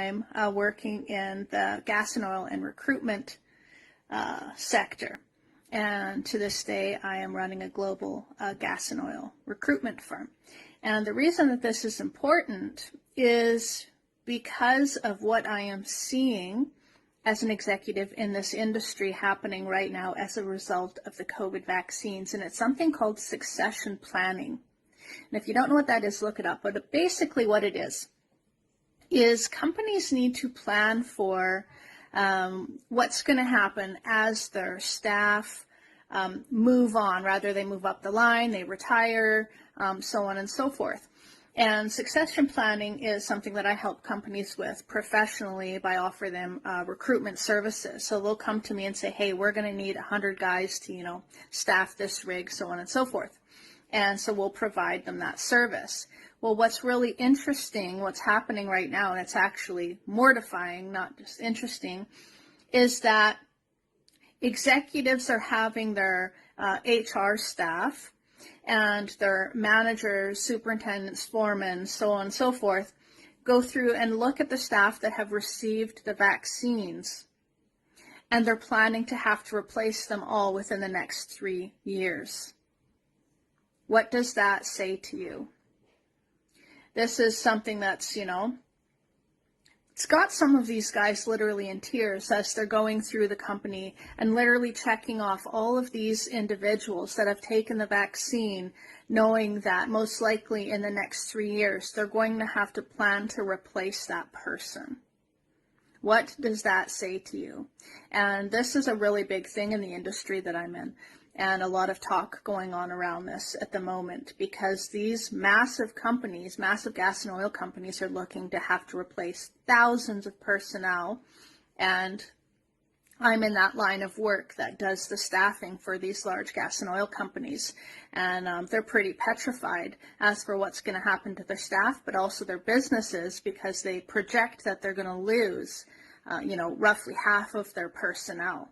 time working in the gas and oil and recruitment sector. And to this day, I am running a global gas and oil recruitment firm. And the reason that this is important is because of what I am seeing as an executive in this industry happening right now as a result of the COVID vaccines. And it's something called succession planning. And if you don't know what that is, look it up. But basically what it is companies need to plan for what's going to happen as their staff move on. Rather, they move up the line, they retire, so on and so forth. And succession planning is something that I help companies with professionally by offering them recruitment services. So they'll come to me and say, hey, we're going to need 100 guys to, staff this rig, so on and so forth. And so we'll provide them that service. Well, what's really interesting, what's happening right now, and it's actually mortifying, not just interesting, is that executives are having their HR staff and their managers, superintendents, foremen, so on and so forth, go through and look at the staff that have received the vaccines, and they're planning to have to replace them all within the next 3 years. What does that say to you? This is something that's, it's got some of these guys literally in tears as they're going through the company and literally checking off all of these individuals that have taken the vaccine, knowing that most likely in the next 3 years, they're going to have to plan to replace that person. What does that say to you? And this is a really big thing in the industry that I'm in. And a lot of talk going on around this at the moment because these massive companies, massive gas and oil companies, are looking to have to replace thousands of personnel. And I'm in that line of work that does the staffing for these large gas and oil companies. And they're pretty petrified as for what's going to happen to their staff, but also their businesses, because they project that they're going to lose, roughly half of their personnel.